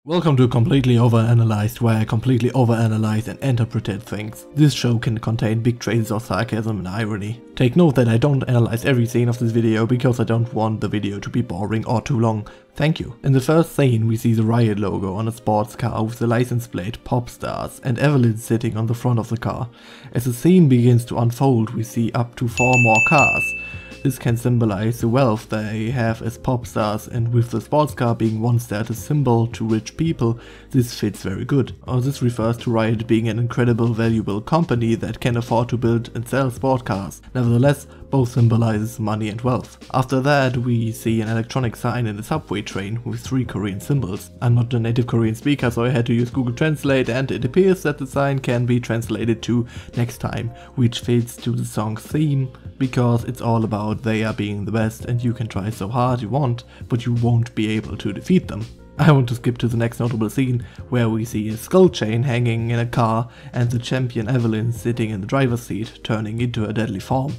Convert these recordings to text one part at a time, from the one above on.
Welcome to Completely Overanalyzed, where I completely overanalyze and interpretate things. This show can contain big traces of sarcasm and irony. Take note that I don't analyze every scene of this video because I don't want the video to be boring or too long. Thank you. In the first scene we see the Riot logo on a sports car with the license plate Popstars and Evelyn sitting on the front of the car. As the scene begins to unfold we see up to 4 more cars. This can symbolize the wealth they have as pop stars, and with the sports car being one status symbol to rich people, this fits very good. Or this refers to Riot being an incredible valuable company that can afford to build and sell sport cars. Nevertheless, both symbolizes money and wealth. After that we see an electronic sign in a subway train with 3 Korean symbols. I'm not a native Korean speaker, so I had to use Google Translate, and it appears that the sign can be translated to next time, which fits to the song's theme, because it's all about they are being the best and you can try so hard you want, but you won't be able to defeat them. I want to skip to the next notable scene, where we see a skull chain hanging in a car and the champion Evelyn sitting in the driver's seat, turning into a deadly form.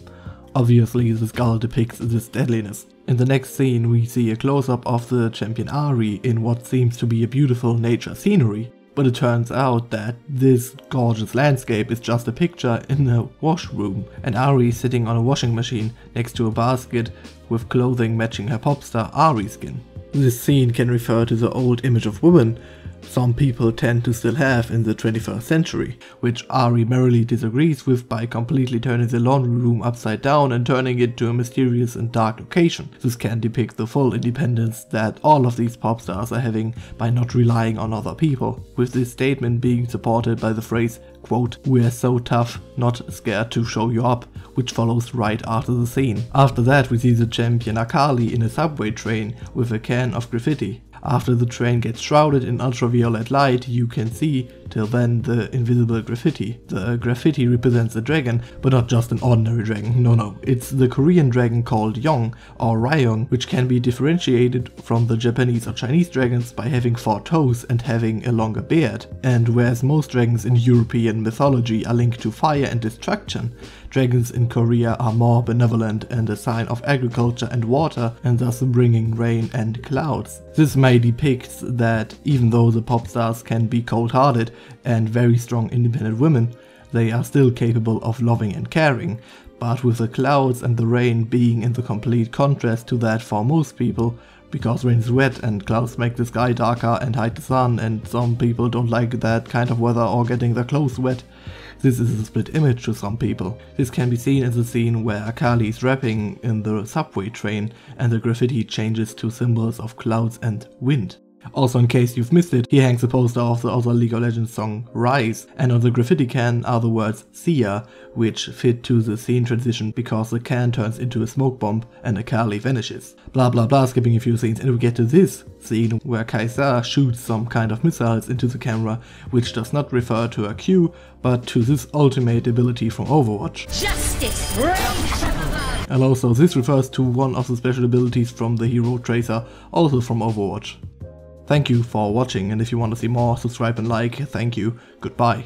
Obviously the skull depicts this deadliness. In the next scene we see a close-up of the champion Ari in what seems to be a beautiful nature scenery. But it turns out that this gorgeous landscape is just a picture in a washroom, and Ari is sitting on a washing machine next to a basket with clothing matching her popstar Ari skin. This scene can refer to the old image of women some people tend to still have in the 21st century, which Ari merrily disagrees with by completely turning the laundry room upside down and turning it to a mysterious and dark location. This can depict the full independence that all of these pop stars are having by not relying on other people, with this statement being supported by the phrase, quote, "We're so tough, not scared to show you up," which follows right after the scene. After that we see the champion Akali in a subway train with a can of graffiti. After the train gets shrouded in ultraviolet light, you can see till then the invisible graffiti. The graffiti represents a dragon, but not just an ordinary dragon, no, it's the Korean dragon called Yong or Ryong, which can be differentiated from the Japanese or Chinese dragons by having 4 toes and having a longer beard. And whereas most dragons in European mythology are linked to fire and destruction, dragons in Korea are more benevolent and a sign of agriculture and water, and thus bringing rain and clouds. This may depict that even though the pop stars can be cold-hearted and very strong independent women, they are still capable of loving and caring, but with the clouds and the rain being in the complete contrast to that for most people, because rain is wet and clouds make the sky darker and hide the sun, and some people don't like that kind of weather or getting their clothes wet. This is a split image to some people. This can be seen in the scene where Akali is rapping in the subway train and the graffiti changes to symbols of clouds and wind. Also, in case you've missed it, he hangs a poster of the other League of Legends song Rise, and on the graffiti can are the words Sia, which fit to the scene transition because the can turns into a smoke bomb and Akali vanishes. Blah blah blah, skipping a few scenes, and we get to this scene where Kaisa shoots some kind of missiles into the camera, which does not refer to a Q, but to this ultimate ability from Overwatch. Justice! And also this refers to one of the special abilities from the hero Tracer, also from Overwatch. Thank you for watching, and if you want to see more, subscribe and like. Thank you. Goodbye.